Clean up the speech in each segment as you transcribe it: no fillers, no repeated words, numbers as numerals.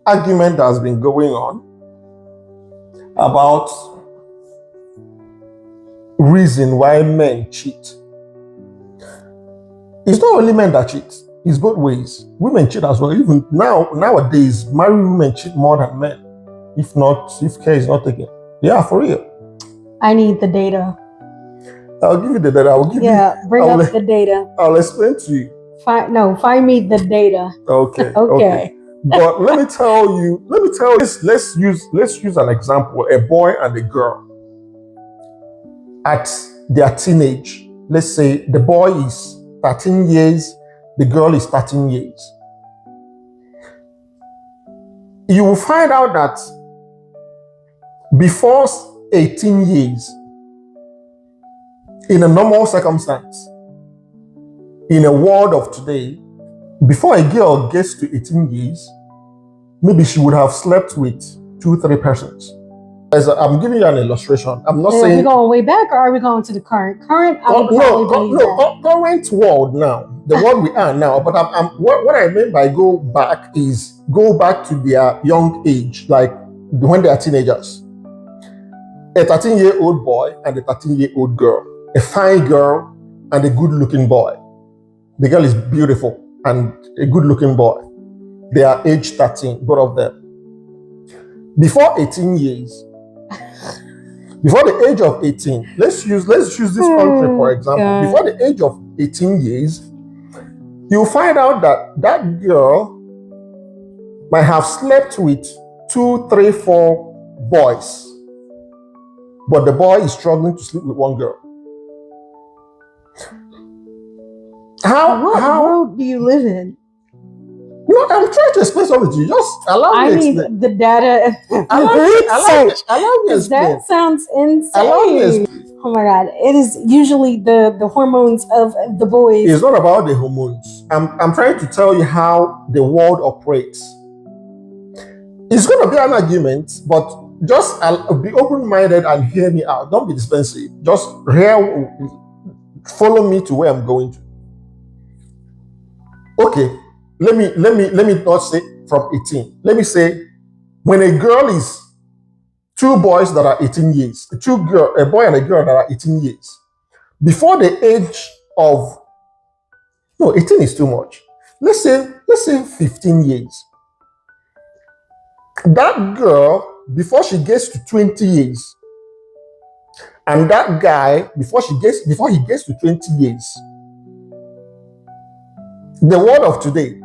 argument that has been going on about reason why men cheat. It's not only men that cheat, it's both ways. Women cheat as well. Even nowadays, married women cheat more than men. If care is not taken. Yeah, for real. I need the data. I'll give you the data. Bring up the data. I'll explain to you. Find me the data. Okay. But let me tell you, let's use an example, a boy and a girl at their teenage. Let's say the boy is 13 years, the girl is 13 years. You will find out that before 18 years, in a normal circumstance, in a world of today, before a girl gets to 18 years, maybe she would have slept with 2-3 persons. I'm giving you an illustration. I'm not saying. Are we going way back or are we going to the current? Current world now, the world we are now. But what I mean by go back to their young age, like when they are teenagers. A 13-year-old boy and a 13-year-old girl, a fine girl and a good-looking boy. The girl is beautiful and a good-looking boy. They are age 13, both of them. Before 18 years, before the age of 18, let's use this country for example. God. Before the age of 18 years, you'll find out that girl might have slept with 2, 3, 4 boys, but the boy is struggling to sleep with one girl. What world do you live in? No, I'm trying to explain something to you. Just allow me to explain. I need the data. Allow me to explain. That sounds insane. Allow me to explain. Oh my God. It is usually the hormones of the boys. It's not about the hormones. I'm trying to tell you how the world operates. It's going to be an argument, but just be open-minded and hear me out. Don't be defensive. Just follow me to where I'm going to. Okay. Let me not say from 18. Let me say when a girl is 2 boys that are 18 years, a boy and a girl that are 18 years, before the age of 18 is too much. Let's say 15 years. That girl, before she gets to 20 years, and that guy, before he gets to 20 years, the world of today,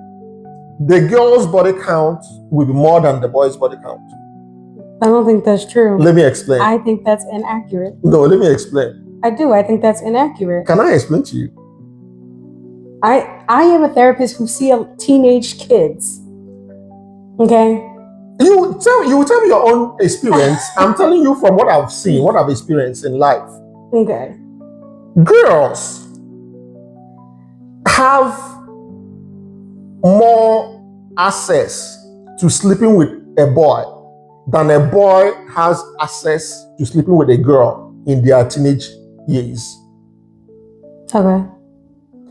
the girl's body count will be more than the boy's body count. I don't think that's true. Let me explain. I think that's inaccurate. No, let me explain. I do. I think that's inaccurate. Can I explain to you? I am a therapist who see teenage kids. Okay? You tell me your own experience. I'm telling you from what I've seen, what I've experienced in life. Okay. Girls have more access to sleeping with a boy than a boy has access to sleeping with a girl in their teenage years. Okay.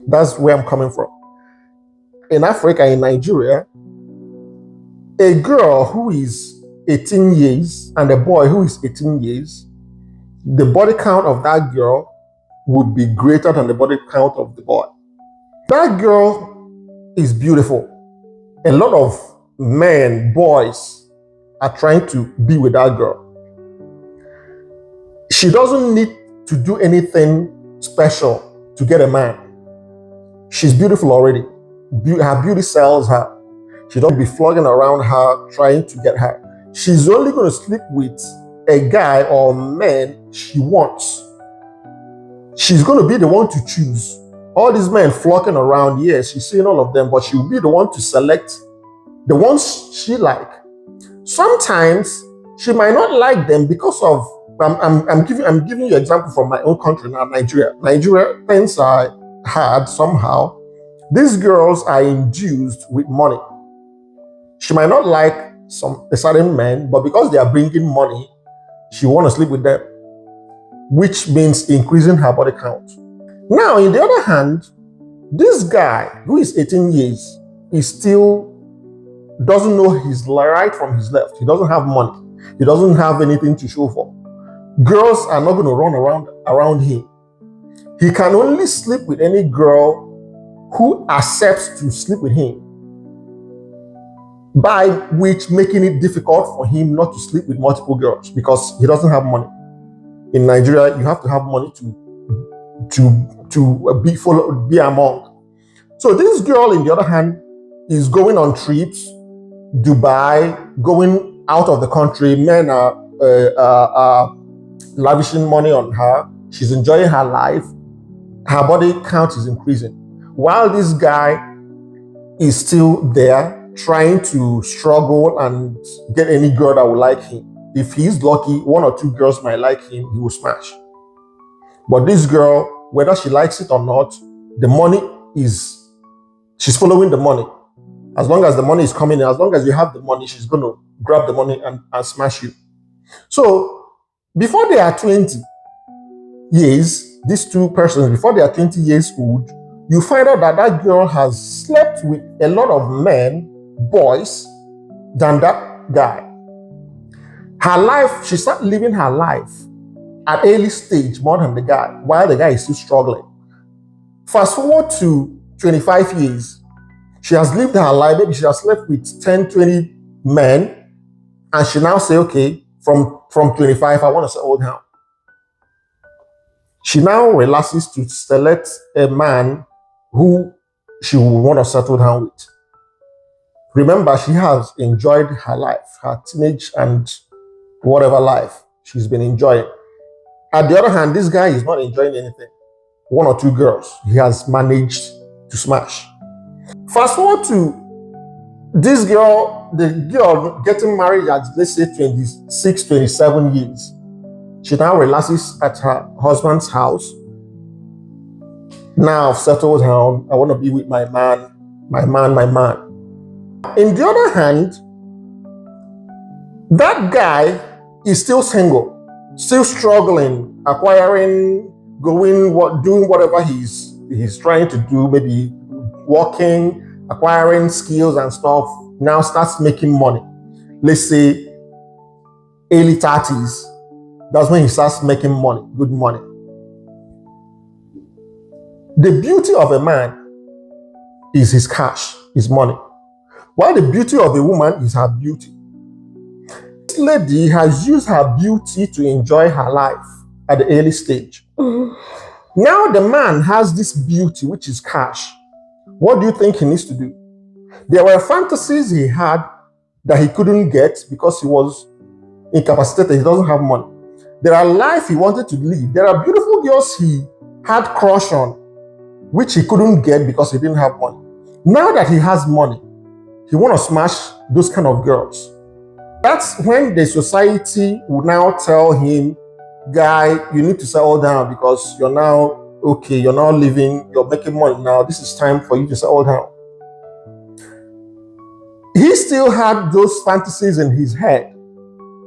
That's where I'm coming from. In Africa, in Nigeria, a girl who is 18 years and a boy who is 18 years, the body count of that girl would be greater than the body count of the boy. That girl is beautiful. A lot of men, boys, are trying to be with that girl. She doesn't need to do anything special to get a man. She's beautiful already. Her beauty sells her. She don't be flogging around her trying to get her. She's only going to sleep with a guy or man she wants. She's going to be the one to choose. All these men flocking around, yes, she's seeing all of them, but she'll be the one to select the ones she like. Sometimes she might not like them because of I'm giving you an example from my own country now, Nigeria. Nigeria, things are hard somehow. These girls are induced with money. She might not like a certain man, but because they are bringing money, she want to sleep with them, which means increasing her body count. Now, on the other hand, this guy who is 18 years is still doesn't know his right from his left. He doesn't have money. He doesn't have anything to show for. Girls are not going to run around him. He can only sleep with any girl who accepts to sleep with him, by which making it difficult for him not to sleep with multiple girls because he doesn't have money. In Nigeria, you have to have money to be among. So this girl, on the other hand, is going on trips, Dubai, going out of the country. Men are lavishing money on her. She's enjoying her life. Her body count is increasing, while this guy is still there trying to struggle and get any girl that will like him. If he's lucky, one or two girls might like him, he will smash. But this girl, whether she likes it or not, the money is, she's following the money. As long as the money is coming in, as long as you have the money, she's going to grab the money and smash you. So before they are 20 years, these two persons, before they are 20 years old, you find out that that girl has slept with a lot of men, boys, than that guy. Her life, she started living her life at early stage more than the guy, while the guy is still struggling. Fast forward to 25 years, she has lived her life, maybe she has slept with 10, 20 men, and she now say, okay, from 25, I want to settle down. She now relaxes to select a man who she will want to settle down with. Remember, she has enjoyed her life, her teenage and whatever life she's been enjoying. At the other hand, this guy is not enjoying anything. One or two girls he has managed to smash. Fast forward to this girl, the girl getting married at, let's say, 26, 27 years. She now relaxes at her husband's house. Now I've settled down. I want to be with my man, my man, my man. On the other hand, that guy is still single, still struggling, acquiring, doing whatever he's trying to do, maybe working, acquiring skills and stuff. Now starts making money. Let's say early 30s. That's when he starts making money, good money. The beauty of a man is his cash, his money, while the beauty of a woman is her beauty. This lady has used her beauty to enjoy her life at the early stage. Now the man has this beauty, which is cash. What do you think he needs to do? There were fantasies he had that he couldn't get because he was incapacitated, he doesn't have money. There are life he wanted to live. There are beautiful girls he had crush on, which he couldn't get because he didn't have money. Now that he has money, he want to smash those kind of girls. That's when the society will now tell him, guy, you need to settle down because you're now okay, you're now living, you're making money now. This is time for you to settle down. He still had those fantasies in his head.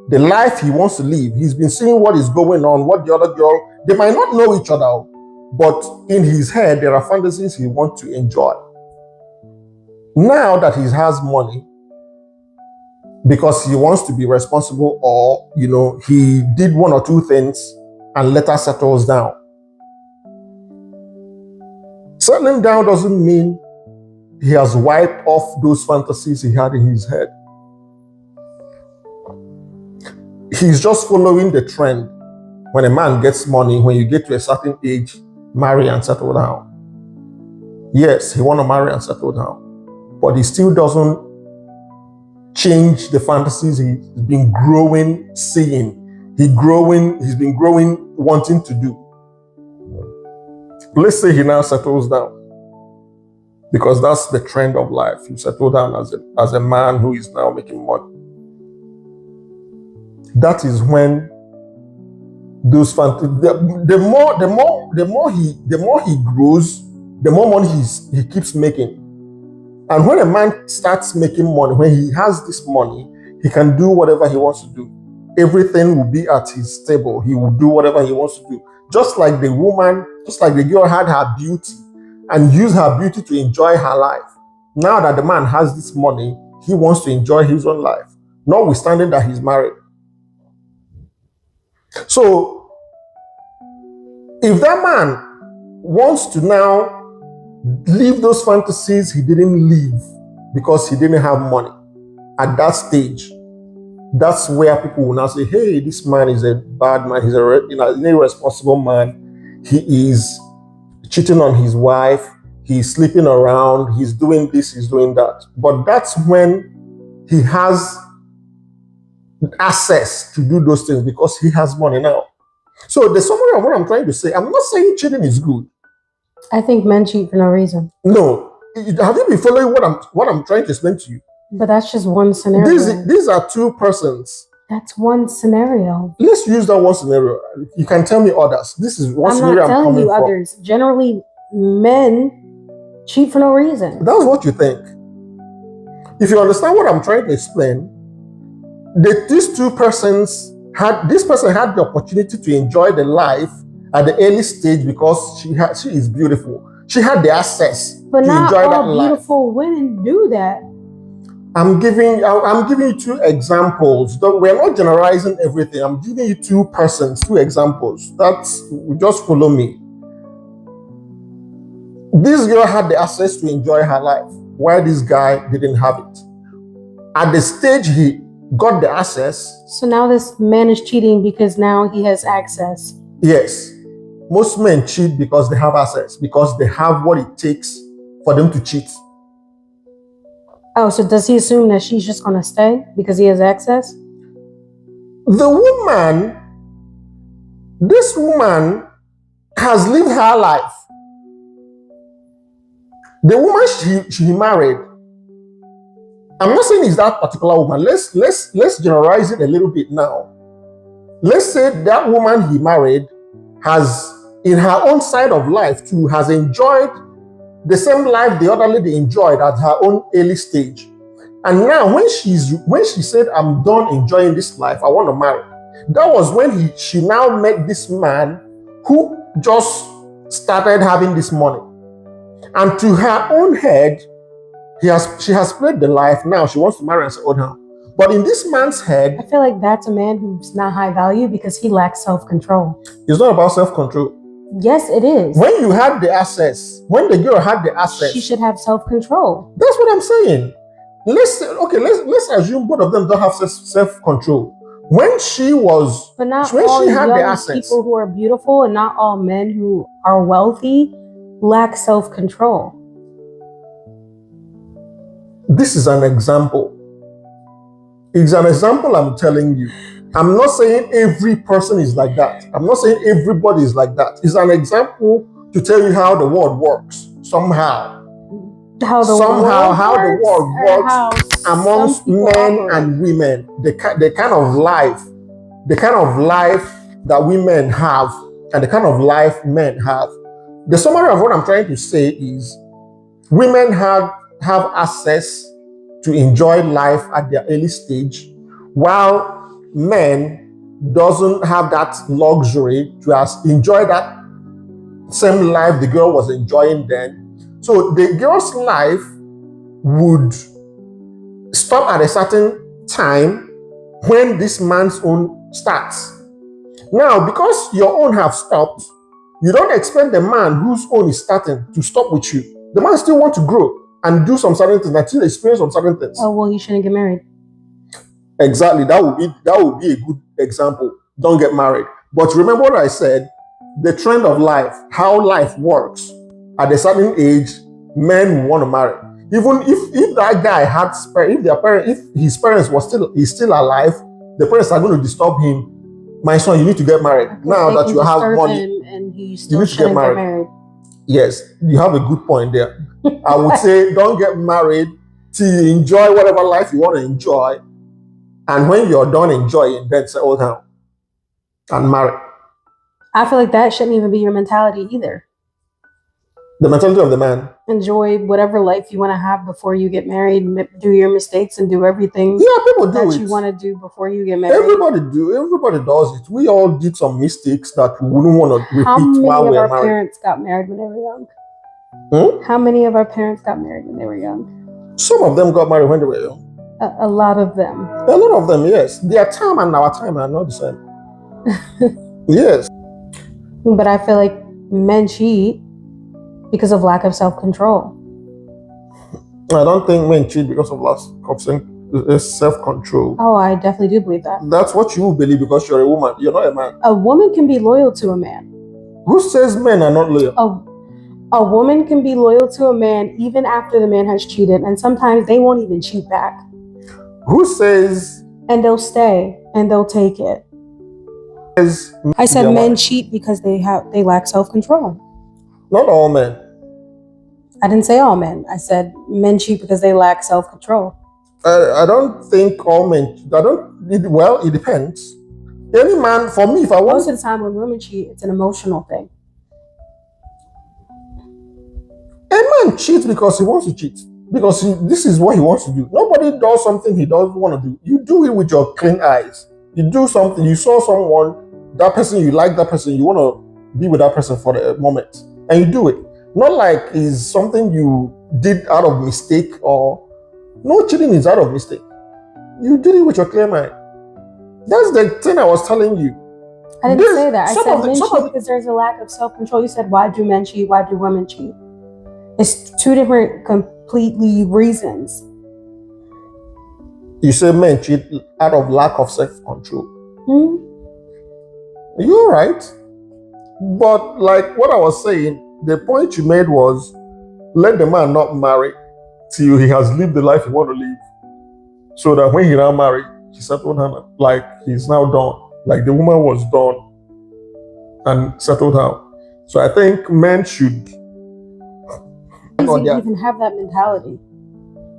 The life he wants to live. He's been seeing what is going on, what the other girl, they might not know each other, but in his head, there are fantasies he wants to enjoy. Now that he has money, because he wants to be responsible, or, he did one or two things and later settles down. Settling down doesn't mean he has wiped off those fantasies he had in his head. He's just following the trend. When a man gets money, when you get to a certain age, marry and settle down. Yes, he want to marry and settle down, but he still doesn't change the fantasies he's been growing, seeing. He's been growing, wanting to do. Let's say he now settles down, because that's the trend of life. You settle down as a man who is now making money. That is when those fantasies. The more he grows, the more money he keeps making. And when a man starts making money, when he has this money, he can do whatever he wants to do. Everything will be at his table. He will do whatever he wants to do. Just like the girl had her beauty and used her beauty to enjoy her life. Now that the man has this money, he wants to enjoy his own life, notwithstanding that he's married. So if that man wants to now live those fantasies he didn't live because he didn't have money at that stage, that's where people will now say, hey, this man is a bad man, he's an irresponsible man, he is cheating on his wife, he's sleeping around, he's doing this, he's doing that. But that's when he has access to do those things because he has money now. So the summary of what I'm trying to say, I'm not saying cheating is good. I think men cheat for no reason. No. Have you been following what I'm trying to explain to you? But that's just one scenario. These are two persons. That's one scenario. Let's use that one scenario. You can tell me others. This is one scenario I'm not telling coming you from. others. Generally, men cheat for no reason. That's what you think. If you understand what I'm trying to explain, these two persons this person had the opportunity to enjoy the life at the early stage because she is beautiful. She had the access but to not enjoy that all life. beautiful women do that. I'm giving you two examples. We're not generalizing everything. I'm giving you two examples. Just follow me. This girl had the access to enjoy her life, while this guy didn't have it. At the stage he got the access. So now this man is cheating because now he has access. Yes. Most men cheat because they have access, because they have what it takes for them to cheat. Oh, so does he assume that she's just going to stay because he has access? This woman has lived her life. The woman she married, I'm not saying it's that particular woman. Let's generalize it a little bit now. Let's say that woman he married has, in her own side of life too, has enjoyed the same life the other lady enjoyed at her own early stage. And now when she said, I'm done enjoying this life, I want to marry, that was when she now met this man who just started having this money. And to her own head, she has played the life. Now she wants to marry and settle down. But in this man's head, I feel like that's a man who's not high value because he lacks self-control. It's not about self-control. Yes, it is. When you had the access, when the girl had the access, she should have self-control. That's what I'm saying. Let's assume both of them don't have self-control. When she had the access, people who are beautiful and not all men who are wealthy lack self-control. This is an example. It's an example I'm telling you. I'm not saying every person is like that. I'm not saying everybody is like that. It's an example to tell you how the world works. Somehow. How the world works amongst men and women. The kind of life that women have and the kind of life men have. The summary of what I'm trying to say is women have access to enjoy life at their early stage, while men doesn't have that luxury to enjoy that same life the girl was enjoying then. So the girl's life would stop at a certain time when this man's own starts. Now, because your own have stopped, you don't expect the man whose own is starting to stop with you. The man still wants to grow and do some certain things, until experience some certain things. Oh, well, he shouldn't get married. Exactly. That would be a good example. Don't get married. But remember what I said, the trend of life, how life works. At a certain age, men want to marry. Even if that guy had if his parents he's still alive, the parents are going to disturb him. My son, you need to get married. Now that you have money, and you need to get married. Get married. Yes, you have a good point there. I would say don't get married till you enjoy whatever life you want to enjoy. And when you're done enjoying, then settle down and marry. I feel like that shouldn't even be your mentality either. The mentality of the man. Enjoy whatever life you want to have before you get married. Do your mistakes and do everything. Yeah, people do that it. You want to do before you get married. Everybody does it. We all did some mistakes that we wouldn't want to repeat while we're married. How many of our parents got married when they were young? How many of our parents got married when they were young? Some of them got married when they were young. A lot of them. A lot of them, yes. Their time and our time are not the same. Yes. But I feel like men cheat because of lack of self-control. I don't think men cheat because of lack of self-control. Oh, I definitely do believe that. That's what you believe because you're a woman. You're not a man. A woman can be loyal to a man. Who says men are not loyal? A woman can be loyal to a man even after the man has cheated, and sometimes they won't even cheat back. Who says? And they'll stay and they'll take it. I said men cheat because they lack self-control. Not all men. I didn't say all men. I said men cheat because they lack self-control. I don't think all men. It depends. Any man, for me, if I want. Most of the time when women cheat, it's an emotional thing. A man cheats because he wants to cheat. Because this is what he wants to do. Nobody does something he doesn't want to do. You do it with your clean eyes. You do something, you saw someone, that person, you like that person, you want to be with that person for the moment. And you do it. Not like it's something you did out of mistake or... No, cheating is out of mistake. You did it with your clear mind. That's the thing I was telling you. I didn't say that. I said men cheat because there's a lack of self-control. You said, why do men cheat? Why do women cheat? It's two different completely reasons. You say men cheat out of lack of self-control. Mm-hmm. You're right. But like what I was saying, the point you made was, let the man not marry till he has lived the life he wants to live. So that when he now married, he settled her, like he's now done. Like the woman was done and settled her. So I think men should... even have that mentality.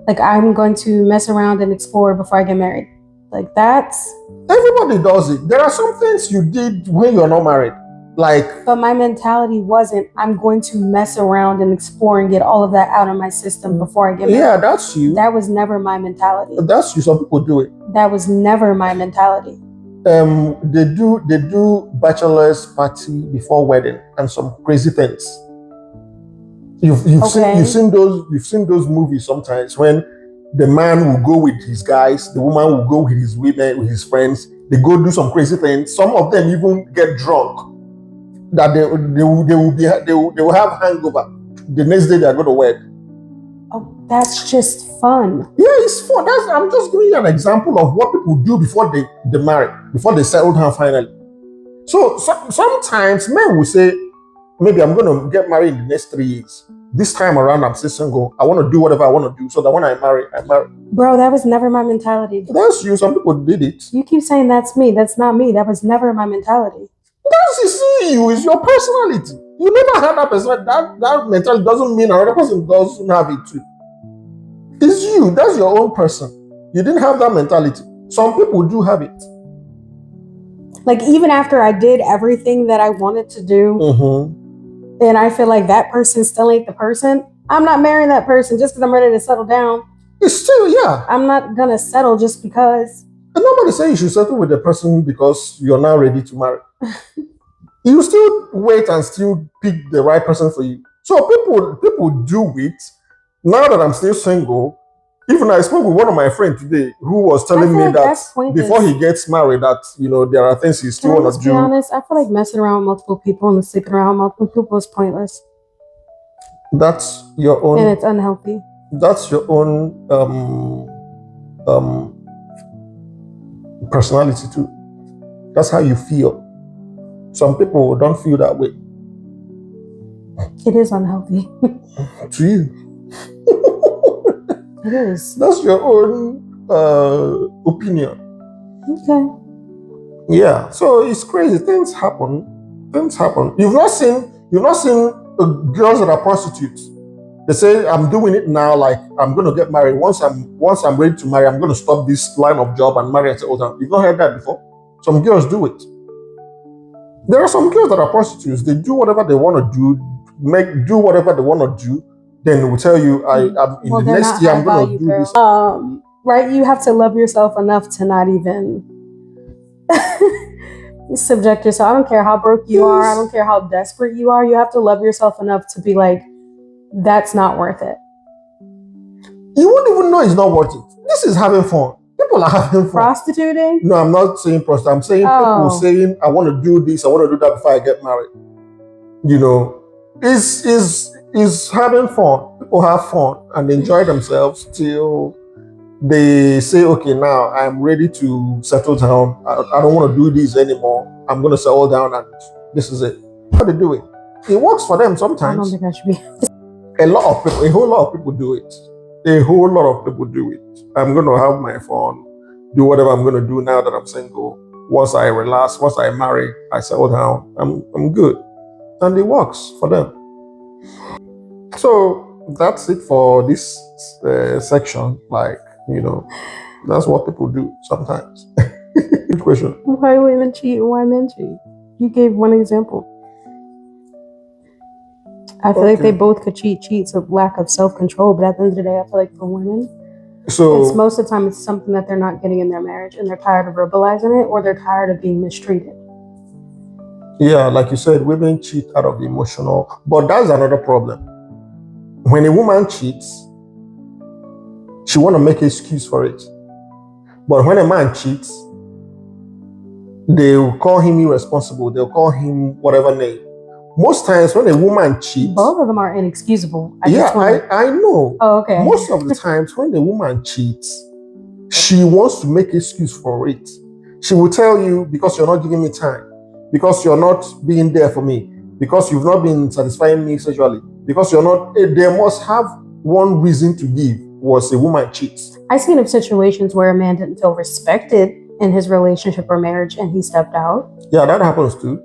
Like, I'm going to mess around and explore before I get married. Like, that's... Everybody does it. There are some things you did when you're not married. Like... But my mentality wasn't, I'm going to mess around and explore and get all of that out of my system before I get married. Yeah, that's you. That was never my mentality. That's you. Some people do it. That was never my mentality. They do bachelor's party before wedding and some crazy things. You've seen those movies sometimes when the man will go with his guys, the woman will go with his women, with his friends. They go do some crazy things. Some of them even get drunk. That they will have hangover. The next day they are going to wed. Oh, that's just fun. Yeah, it's fun. I'm just giving you an example of what people do before they marry, before they settle down finally. So sometimes men will say, maybe I'm going to get married in the next 3 years. This time around, I'm still single. I want to do whatever I want to do so that when I marry, I marry. Bro, that was never my mentality. That's you. Some people did it. You keep saying that's me. That's not me. That was never my mentality. That's you. It's your personality. You never had that personality. That mentality doesn't mean another person doesn't have it too. It's you. That's your own person. You didn't have that mentality. Some people do have it. Like, even after I did everything that I wanted to do, and I feel like that person still ain't the person, I'm not marrying that person just because I'm ready to settle down. It's still, yeah. I'm not going to settle just because. And nobody say you should settle with the person because you're now ready to marry. You still wait and still pick the right person for you. So people do it. Now that I'm still single, even I spoke with one of my friends today who was telling me that before he gets married, that there are things he still want to do. To be honest, I feel like messing around with multiple people and sleeping around with multiple people is pointless. That's your own, and it's unhealthy. That's your own personality too. That's how you feel. Some people don't feel that way. It is unhealthy. To you. It is. That's your own opinion. Okay. Yeah. So it's crazy. Things happen. You've not seen girls that are prostitutes. They say, I'm doing it now, like I'm going to get married. Once I'm ready to marry, I'm going to stop this line of job and marry and settle down. You've not heard that before? Some girls do it. There are some girls that are prostitutes. They do whatever they want to do whatever they want to do. Then they will tell you, in the next year, I'm going to do this. Right? You have to love yourself enough to not even subject yourself. I don't care how broke you are. I don't care how desperate you are. You have to love yourself enough to be like, that's not worth it. You won't even know it's not worth it. This is having fun. People are having fun. Prostituting? No, I'm not saying prostitute. I'm saying people saying, I want to do this, I want to do that before I get married. You know, is having fun. People have fun and enjoy themselves till they say, okay, now I'm ready to settle down. I don't want to do this anymore. I'm going to settle down and this is it. How they do it? It works for them I don't sometimes. think I should be. A whole lot of people do it. A whole lot of people do it. I'm going to have my fun, do whatever I'm going to do now that I'm single. Once I relax, once I marry, I settle down, I'm good. And it works for them. So that's it for this section. Like, you know, that's what people do sometimes. Good question. Why women cheat and why men cheat? You gave one example. I feel like they both could cheat. Cheat's a lack of self-control, but at the end of the day, I feel like for women, So it's most of the time it's something that they're not getting in their marriage and they're tired of verbalizing it or they're tired of being mistreated. yeah, like you said, women cheat out of emotional, but that's another problem. When a woman cheats, she want to make an excuse for it. But when a man cheats, they'll call him irresponsible. They'll call him whatever name. Most times when a woman cheats, Both of them are inexcusable. I know. Oh, okay. Most of the times when a woman cheats, she wants to make excuse for it. She will tell you, because you're not giving me time, because you're not being there for me, because you've not been satisfying me sexually, because you're not, they must have one reason to give was a woman cheats. I've seen of situations where a man didn't feel respected in his relationship or marriage and he stepped out. Yeah, that happens too.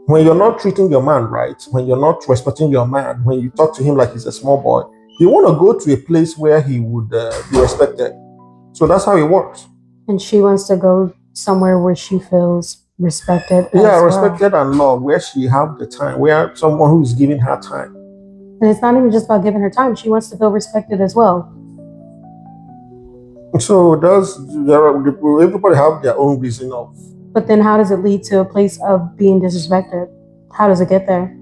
When you're not treating your man right, when you're not respecting your man, when you talk to him like he's a small boy, you want to go to a place where he would be respected. So that's how it works. And she wants to go somewhere where she feels respected. Yeah, respected and loved, where she have the time, where someone who is giving her time. And it's not even just about giving her time. She wants to feel respected as well. So everybody have their own reason of. But then how does it lead to a place of being disrespected? How does it get there?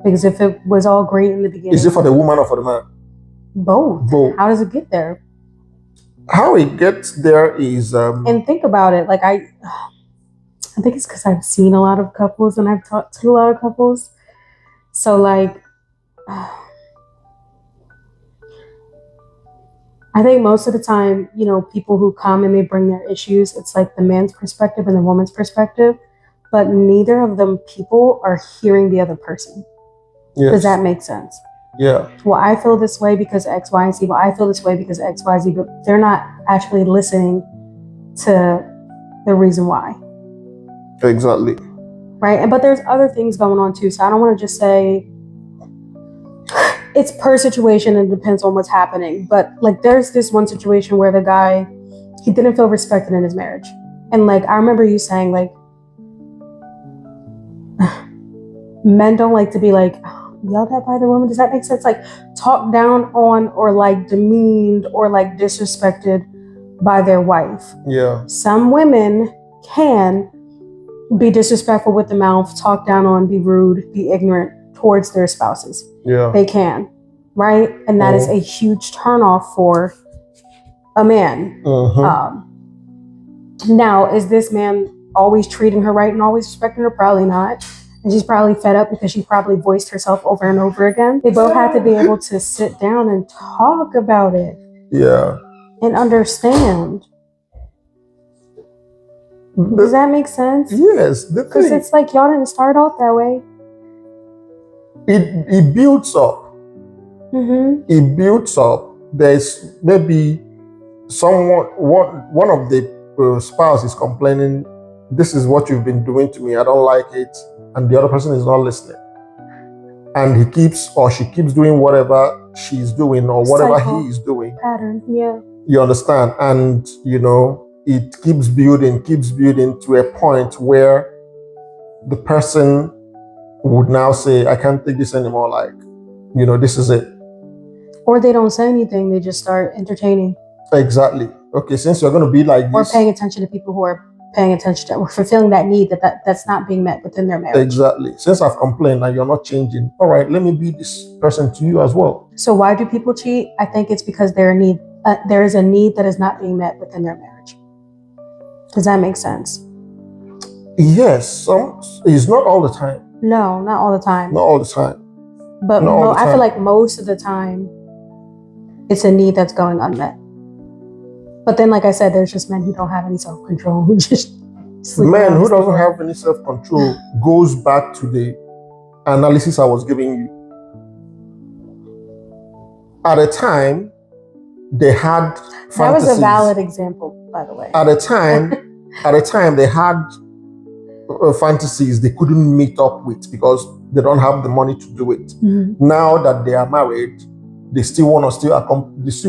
Because if it was all great in the beginning. Is it for the woman or for the man? Both. Both. How does it get there? How it gets there is... and think about it. Like I think it's because I've seen a lot of couples and I've talked to a lot of couples. So like... I think most of the time, you know, people who come and they bring their issues, it's like the man's perspective and the woman's perspective, but neither of them people are hearing the other person. Yes. Does that make sense? Yeah. Well, I feel this way because X, Y, and Z, but I feel this way because X, Y, Z, but they're not actually listening to the reason why. Exactly. Right? But there's other things going on too, so I don't want to just say it's per situation and it depends on what's happening. But like there's this one situation where the guy, he didn't feel respected in his marriage. And like I remember you saying like men don't like to be like yelled at by the woman. Does that make sense? Like talked down on or like demeaned or like disrespected by their wife. Yeah. Some women can be disrespectful with the mouth, talk down on, be rude, be ignorant towards their spouses. Yeah. They can, right? And that is a huge turnoff for a man. Now, is this man always treating her right and always respecting her? Probably not. And she's probably fed up because she probably voiced herself over and over again. They both have to be able to sit down and talk about it. Yeah. And understand. Does that make sense? Yes. Because it's like y'all didn't start off that way. It builds up. Mm-hmm. It builds up. There's maybe one of the spouse is complaining, this is what you've been doing to me, I don't like it, and the other person is not listening. And she keeps doing whatever she's doing or whatever he is doing. Pattern, yeah. You understand? And, you know, it keeps building to a point where the person would now say, I can't take this anymore. Like, you know, this is it. Or they don't say anything. They just start entertaining. Exactly. Okay, since you're going to be like this. Or paying attention to people who are paying attention to, or fulfilling that need that's not being met within their marriage. Exactly. Since I've complained and you're not changing, all right, let me be this person to you as well. So why do people cheat? I think it's because they're in need there is a need that is not being met within their marriage. Does that make sense? Yes, it's not all the time. No, not all the time. Not all the time. But Not all the I feel time. like most of the time, it's a need that's going unmet. But then, like I said, there's just men who don't have any self-control, who just sleep Man around who and sleep doesn't around. have any self-control goes back to the analysis I was giving you. At a time, they had fantasies. That was a valid example, by the way. At a time, they had fantasies they couldn't meet up with because they don't have the money to do it. Mhm. Now that they are married, they still want to accomplish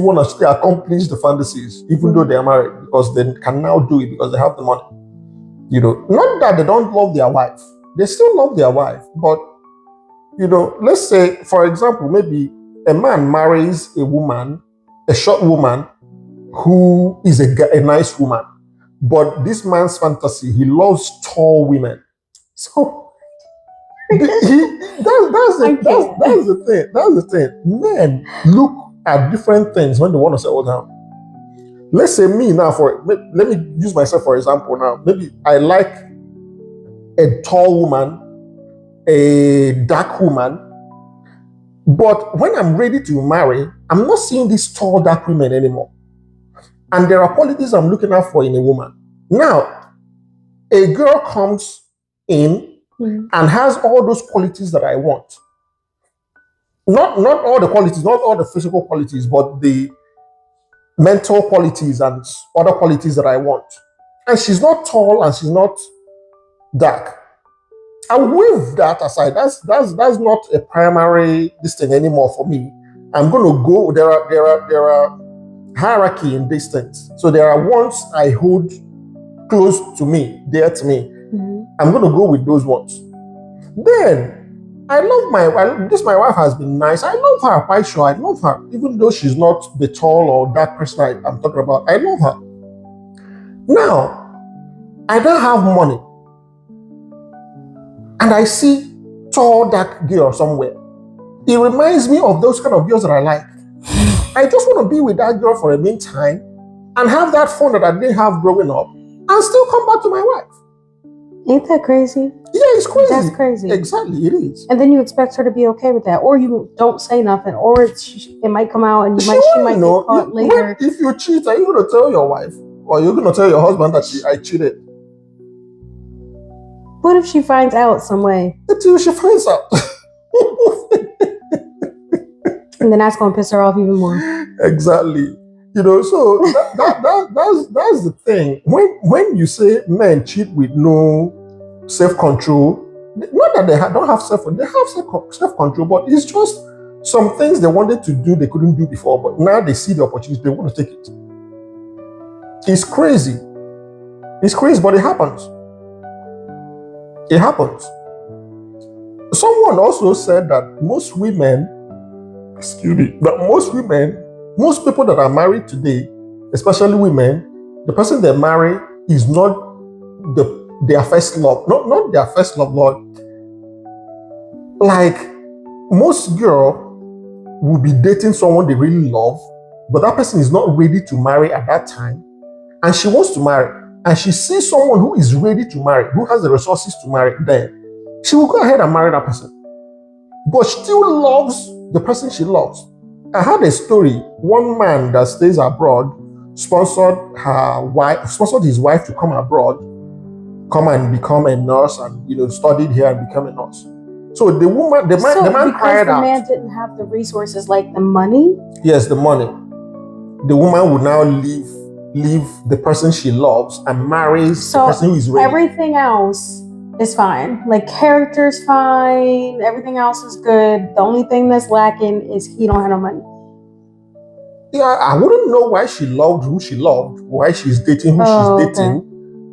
the fantasies, even though they are married, because they can now do it because they have the money. Not that they don't love their wife; they still love their wife. But let's say, for example, maybe a man marries a woman, a short woman, who is a nice woman. But this man's fantasy, he loves tall women. So That's the thing. That's the thing. Men look at different things when they want to settle down. Let's say me now, let me use myself for example now. Maybe I like a tall woman, a dark woman, but when I'm ready to marry, I'm not seeing these tall, dark women anymore. And there are qualities I'm looking out for in a woman. Now, a girl comes in and has all those qualities that I want. Not all the qualities, not all the physical qualities, but the mental qualities and other qualities that I want. And she's not tall and she's not dark. I wave that aside. That's not a primary thing anymore for me. I'm going to go. There are hierarchy in distance. So there are ones I hold close to me, dear to me. I'm going to go with those ones. Then I love my wife. My wife has been nice. I love her, quite sure. I love her, even though she's not the tall or dark person I'm talking about. I love her. Now, I don't have money, and I see tall, dark girl somewhere. It reminds me of those kind of girls that I like. I just want to be with that girl for a meantime and have that fun that I didn't have growing up and still come back to my wife. Ain't that crazy? Yeah, it's crazy. That's crazy. Exactly, it is. And then you expect her to be okay with that, or you don't say nothing, or it might come out and she might get caught later. If you cheat, are you going to tell your wife, or you're going to tell your husband that I cheated? What if she finds out some way? Until she finds out. And then that's going to piss her off even more. Exactly. So that's the thing. When you say men cheat with no self-control, not that they don't have self-control, they have self-control, but it's just some things they wanted to do they couldn't do before, but now they see the opportunity, they want to take it. It's crazy. It's crazy, but it happens. It happens. Someone also said that most people that are married today, especially women, the person they marry is not their first love, not their first love, Lord. Like most girl will be dating someone they really love, but that person is not ready to marry at that time, and she wants to marry, and she sees someone who is ready to marry, who has the resources to marry, then she will go ahead and marry that person. But she still loves the person she loves. I had a story. One man that stays abroad sponsored his wife to come abroad, come and become a nurse, and studied here and become a nurse. So the man cried out. The man didn't have the resources, like the money. Yes, the money. The woman would now leave the person she loves and marries the person who is ready. Everything else is fine. Like character's fine. Everything else is good. The only thing that's lacking is he don't have no money. Yeah, I wouldn't know why she loved who she loved, why she's dating who she's dating,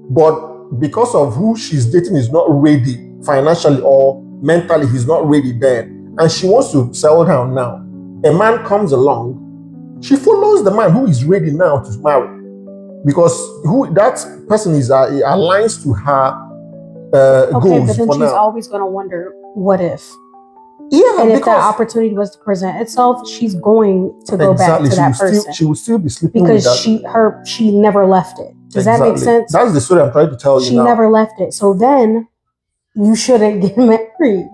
but because of who she's dating is not ready financially or mentally, he's not ready then, and she wants to settle down now. A man comes along, she follows the man who is ready now to marry, because that person is aligns to her goals. But then for she's now. always going to wonder, what if? Yeah, And if that because opportunity was to present itself, she's going to go back exactly, to that person she will still be sleeping with because that. she never left it. Does that make Exactly. sense? That's the story I'm trying to tell you She now. never left it. So then you shouldn't get married.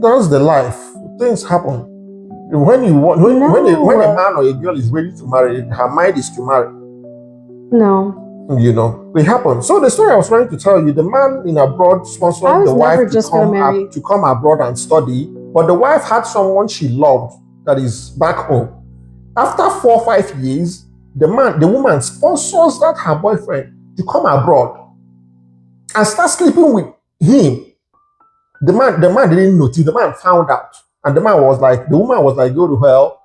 That's the life. Things happen. When you want, when a man or a girl is ready to marry, her mind is to marry. No. You know, it happens. So the story I was trying to tell you, the man in abroad I sponsored was the never wife just gonna marry. to come abroad and study, but the wife had someone she loved that is back home. After 4 or 5 years, the woman sponsors that her boyfriend to come abroad and start sleeping with him. The man didn't notice. The man found out, and the woman was like, go to hell.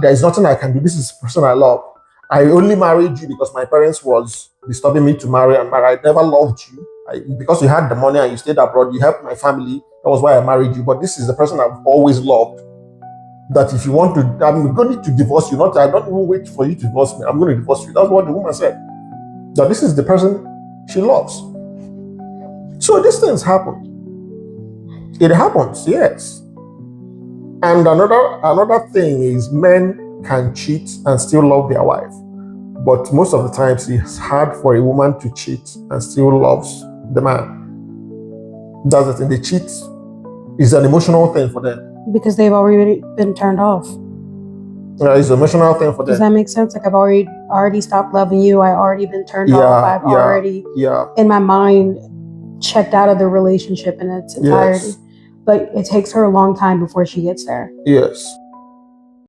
There is nothing I can do. This is the person I love. I only married you because my parents was disturbing me to marry, and I never loved you. Because you had the money and you stayed abroad, you helped my family. That was why I married you. But this is the person I've always loved. That if you want to, I'm going to divorce you. I don't even wait for you to divorce me. I'm going to divorce you. That's what the woman said. That this is the person she loves. So these things happen. It happens, yes. And another thing is men can cheat and still love their wife. But most of the times it's hard for a woman to cheat and still loves the man. That's the thing. They cheat is an emotional thing for them. Because they've already been turned off. It's an emotional thing for them. Does that make sense? Like I've already stopped loving you. I already been turned off. I've already in my mind checked out of the relationship in its entirety. Yes. But it takes her a long time before she gets there. Yes.